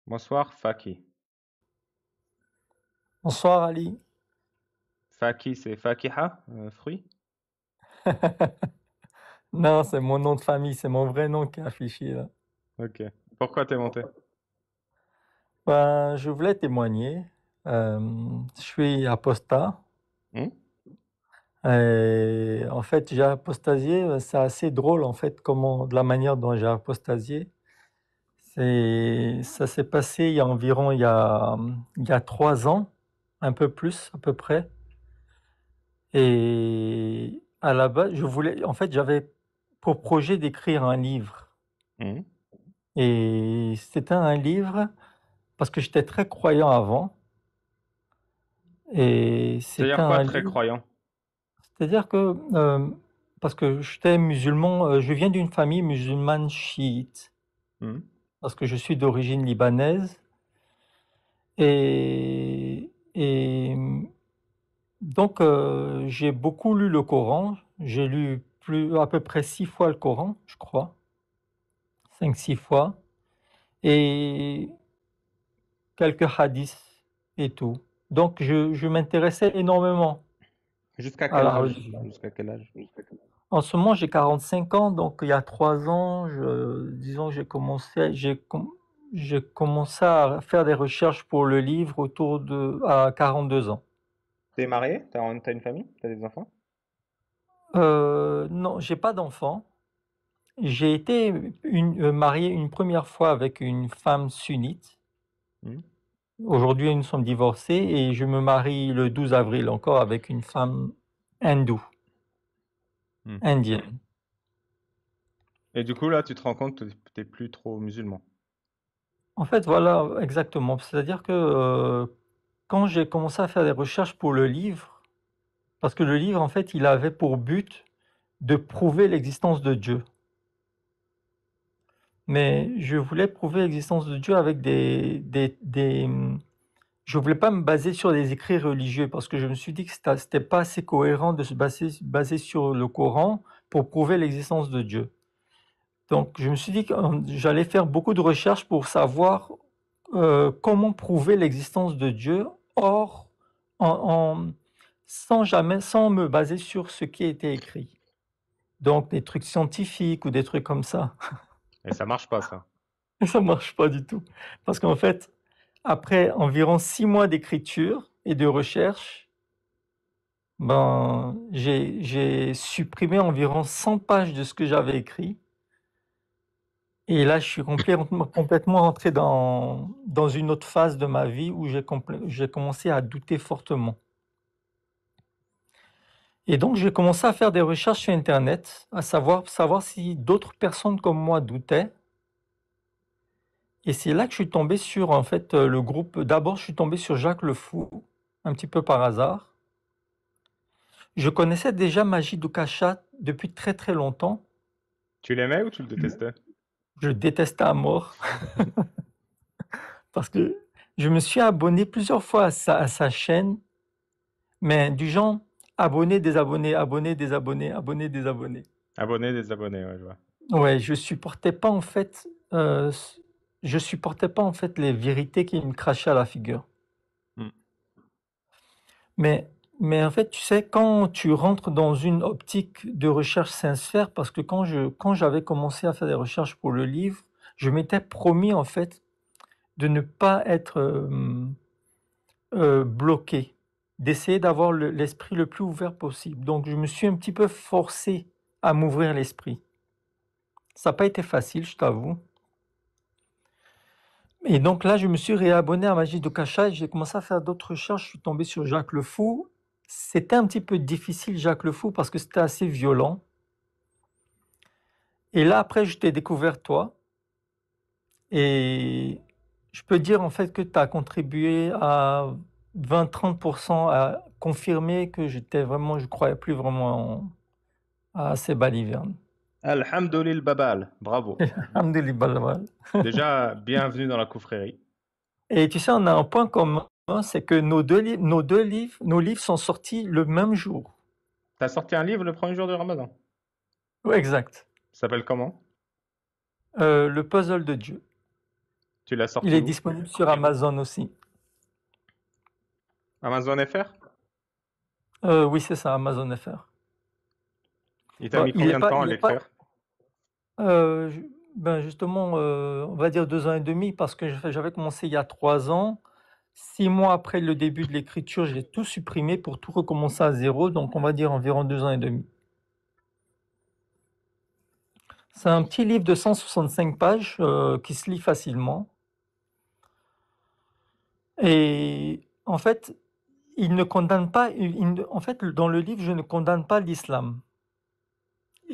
Bonsoir, Faki. Bonsoir Ali. Faki, c'est Fakiha, fruit? Non, c'est mon nom de famille, c'est mon vrai nom qui est affiché là. Ok. Pourquoi t'es monté? Ben, je voulais témoigner. Euh, je suis apostat. Hmm. Et en fait, j'ai apostasié. C'est assez drôle en fait, de la manière dont j'ai apostasié. Ça s'est passé il y a 3 ans, un peu plus à peu près. Et à la base, en fait, j'avais pour projet d'écrire un livre. Hmm. Et c'était un livre parce que j'étais très croyant avant et c'était C'est-à-dire quoi, un très livre, croyant? c'est-à-dire que parce que j'étais musulman, je viens d'une famille musulmane chiite Hmm. parce que je suis d'origine libanaise et donc j'ai beaucoup lu le Coran. J'ai lu plus à peu près 6 fois le Coran, je crois, 5, 6 fois et quelques hadiths et tout. Donc je m'intéressais énormément Jusqu'à à quel la âge? religion. Jusqu'à quel âge? En ce moment, j'ai 45 ans, donc il y a 3 ans, disons, j'ai commencé à faire des recherches pour le livre à 42 ans. T'es marié? T'as une famille? T'as des enfants? Non, j'ai pas d'enfant. J'ai été marié une première fois avec une femme sunnite. Hmm. Aujourd'hui, nous sommes divorcés et je me marie le 12 avril encore avec une femme hindoue, Hmm. indienne. Et du coup, là, tu te rends compte que t'es plus trop musulman. En fait, voilà, exactement. C'est-à-dire que quand j'ai commencé à faire des recherches pour le livre, parce que le livre, en fait, il avait pour but de prouver l'existence de Dieu. Mais je voulais prouver l'existence de Dieu avec je voulais pas me baser sur des écrits religieux parce que je me suis dit que c'était pas assez cohérent de se baser sur le Coran pour prouver l'existence de Dieu. Donc, je me suis dit que j'allais faire beaucoup de recherches pour savoir comment prouver l'existence de Dieu, hors, en, en- sans me baser sur ce qui a été écrit. Donc, des trucs scientifiques ou des trucs comme ça. Et ça marche pas, ça. Et ça marche pas du tout. Parce qu'en fait, après environ 6 mois d'écriture et de recherche, ben, j'ai supprimé environ 100 pages de ce que j'avais écrit. Et là, je suis complètement rentré dans une autre phase de ma vie où j'ai commencé à douter fortement. Et donc, j'ai commencé à faire des recherches sur Internet, à savoir si d'autres personnes comme moi doutaient. Et c'est là que je suis tombé sur, en fait, le groupe. D'abord, je suis tombé sur Jacques Le Fou, un petit peu par hasard. Je connaissais déjà Majid Oukachat depuis très très longtemps. Tu l'aimais ou tu le détestais? Je le détestais à mort parce que je me suis abonné plusieurs fois à sa chaîne, mais du genre abonné, désabonné, abonné, désabonné, abonné, désabonné. Abonné, désabonné, ouais, je vois. Ouais, euh, je supportais pas en fait les vérités qui me crachaient à la figure. Hmm. Mais, mais en fait, tu sais, quand tu rentres dans une optique de recherche sincère, parce que quand j'avais commencé à faire des recherches pour le livre, je m'étais promis en fait de ne pas être bloqué, d'essayer d'avoir l'esprit le plus ouvert possible. Donc, je me suis un petit peu forcé à m'ouvrir l'esprit. Ça n'a pas été facile, je t'avoue. Et donc là, je me suis réabonné à Magie de Cacha et j'ai commencé à faire d'autres recherches. Je suis tombé sur Jacques Le Fou. C'était un petit peu difficile, Jacques Le Fou, parce que c'était assez violent. Et là, après, je t'ai découvert toi. Et je peux dire en fait que tu as contribué à 20-30% à confirmer que je croyais plus vraiment à ces balivernes. Alhamdoulilah Babal, bravo. Alhamdoulilah. Déjà, bienvenue dans la confrérie. Et tu sais, on a un point commun, c'est que nos livres sont sortis le même jour. T'as sorti un livre le premier jour de Ramadan. Ouais, exact. Ça s'appelle comment? Le puzzle de Dieu. Tu l'as Il sorti est où? disponible sur Amazon aussi. Amazon FR? Oui, c'est ça, Amazon FR. Il t'a Bon, mis combien de temps à il est pas, l'écrire? ben justement, on va dire 2 ans et demi parce que j'avais commencé il y a 3 ans. 6 mois après le début de l'écriture, j'ai tout supprimé pour tout recommencer à zéro, donc on va dire environ 2 ans et demi. C'est un petit livre de 165 pages qui se lit facilement. Et en fait, il ne condamne pas, en fait, dans le livre, je ne condamne pas l'islam.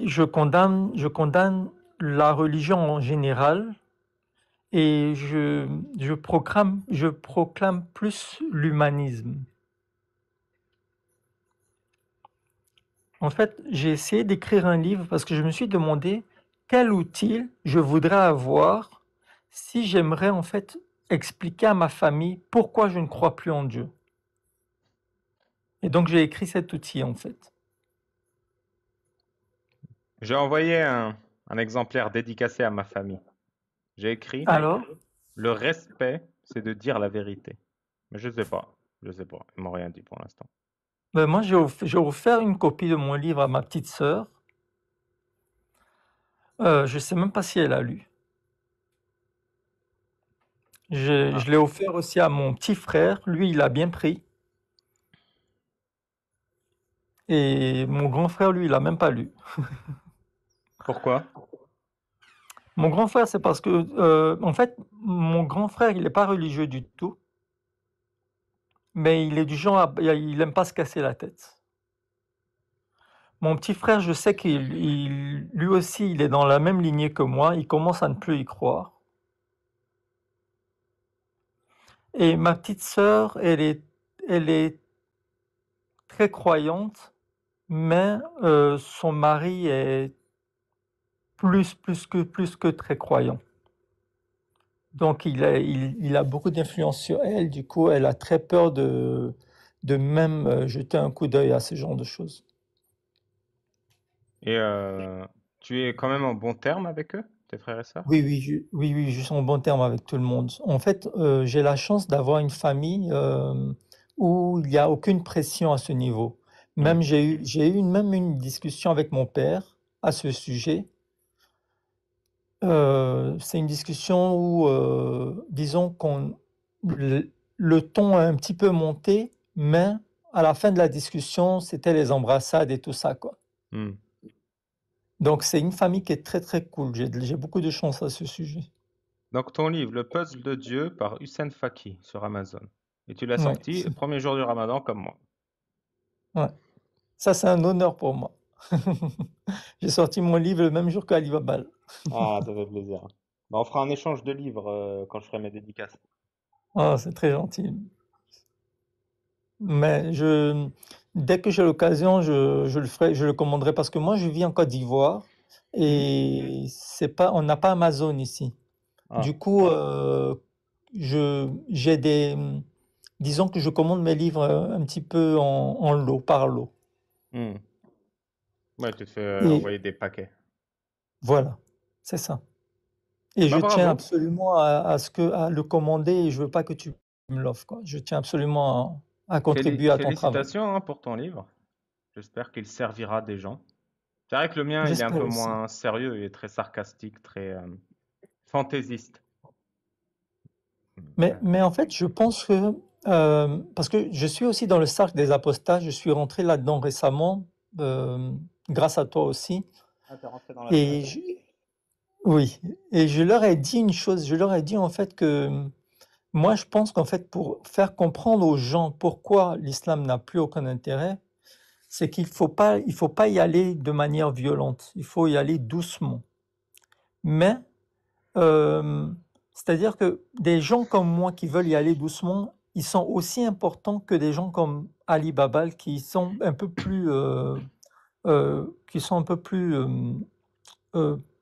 Je condamne la religion en général et je proclame plus l'humanisme. En fait, j'ai essayé d'écrire un livre parce que je me suis demandé quel outil je voudrais avoir si j'aimerais en fait expliquer à ma famille pourquoi je ne crois plus en Dieu. Et donc j'ai écrit cet outil en fait. J'ai envoyé un exemplaire dédicacé à ma famille. J'ai écrit, Alors, le respect, c'est de dire la vérité. Mais je sais pas. Je sais pas. Ils m'ont rien dit pour l'instant. ben moi j'ai offert une copie de mon livre à ma petite sœur. Je ne sais même pas si elle a lu. Ah, Je l'ai offert aussi à mon petit frère. Lui, il a bien pris. Et mon grand frère, lui, il a même pas lu. pourquoi? Mon grand frère, c'est parce que, en fait, mon grand frère, il n'est pas religieux du tout, mais il est du genre, il aime pas se casser la tête. Mon petit frère, je sais lui aussi, il est dans la même lignée que moi. Il commence à ne plus y croire. Et ma petite sœur, elle est très croyante, mais son mari est plus que très croyant. Donc il a beaucoup d'influence sur elle, du coup elle a très peur de même jeter un coup d'œil à ce genre de choses. Et tu es quand même en bon terme avec eux, tes frères et sœurs? Oui, oui, oui, oui, je suis en bon terme avec tout le monde. En fait, j'ai la chance d'avoir une famille où il n'y a aucune pression à ce niveau. Hmm. Même même une discussion avec mon père à ce sujet. C'est une discussion où, disons le ton a un petit peu monté, mais à la fin de la discussion, c'était les embrassades et tout ça, quoi. Hmm. Donc c'est une famille qui est très, très cool. J'ai beaucoup de chance à ce sujet. Donc ton livre, Le puzzle de Dieu par Hussein Faki sur Amazon. Et tu l'as Ouais, sorti le premier jour du Ramadan comme moi. ouais. Ça, c'est un honneur pour moi. J'ai sorti mon livre le même jour qu'Ali Babal. Ah, ça fait plaisir. Bah, on fera un échange de livres quand je ferai mes dédicaces. Ah, c'est très gentil. Mais dès que j'ai l'occasion, je le ferai, je le commanderai parce que moi, je vis en Côte d'Ivoire Hmm. et on n'a pas Amazon ici. Ah, Du coup, j'ai disons que je commande mes livres un petit peu en lot, par lot. hmm. Ouais, tu te fais Et envoyer des paquets. voilà, c'est ça. Et Bah je tiens bravo. absolument à le commander et je veux pas que tu me l'offres, quoi. Je tiens absolument à contribuer à ton travail. Félicitations hein, pour ton livre. J'espère qu'il servira des gens. C'est vrai que le mien, il est un J'espère peu aussi. moins sérieux, il est très sarcastique, très fantaisiste. Mais en fait, je pense que, parce que je suis aussi dans le cercle des apostats, je suis rentré là-dedans récemment, grâce à toi aussi. Ah, t'es rentré dans la Et secte. oui, et je leur ai dit une chose, je leur ai dit en fait que moi, je pense qu'en fait, pour faire comprendre aux gens pourquoi l'islam n'a plus aucun intérêt, c'est qu'il faut pas y aller de manière violente, il faut y aller doucement. Mais Hem, c'est-à-dire que des gens comme moi qui veulent y aller doucement, ils sont aussi importants que des gens comme Ali Babal qui sont un peu plus,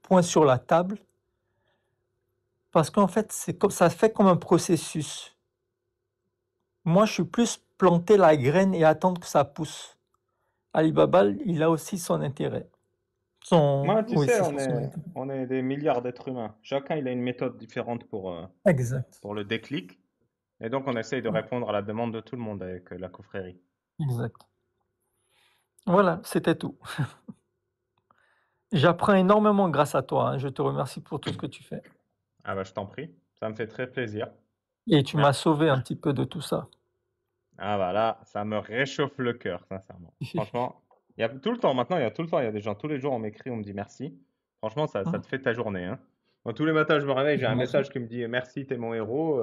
poing sur la table parce qu'en fait, ça fait comme un processus. Moi, je suis plus planter la graine et attendre que ça pousse. Ali Babal, il a aussi son intérêt. Moi, tu Oui, sais, c'est sa personnalité. on est des milliards d'êtres humains. Chacun, il a une méthode différente Exact. pour le déclic. Et donc, on essaye de répondre à la demande de tout le monde avec la confrérie. Exact. Voilà, c'était tout. J'apprends énormément grâce à toi, hein. Je te remercie pour tout ce que tu fais Ah bah, je t'en prie. Ça me fait très plaisir. et tu m'as Merci. sauvé un petit peu de tout ça. Ah bah là, ça me réchauffe le cœur, sincèrement. Franchement, il y a tout le temps, maintenant, il y a tout le temps, il y a des gens, tous les jours, on m'écrit, on me dit merci. Franchement, ça Mmh, te fait ta journée, hein. Moi, tous les matins, je me réveille, j'ai un j'imagine. message qui me dit merci, t'es mon héros,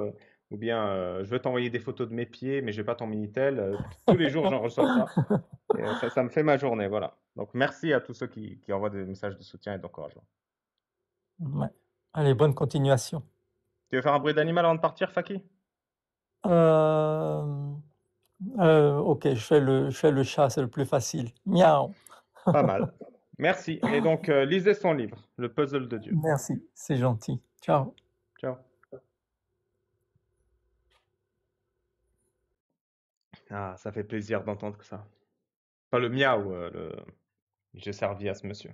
ou bien je veux t'envoyer des photos de mes pieds, mais j'ai pas ton Minitel. Tous les jours, j'en reçois ça. Et ça me fait ma journée, voilà. Donc, merci à tous ceux qui envoient des messages de soutien et d'encouragement. Ouais. Allez, bonne continuation. Tu veux faire un bruit d'animal avant de partir, Faki? Hem, OK, je fais le chat, c'est le plus facile. Miaou. Pas mal. Merci. Et donc, lisez son livre, Le puzzle de Dieu. Merci, c'est gentil. Ciao. Ciao. Ah, ça fait plaisir d'entendre ça. Pas le miaou, j'ai servi à ce monsieur.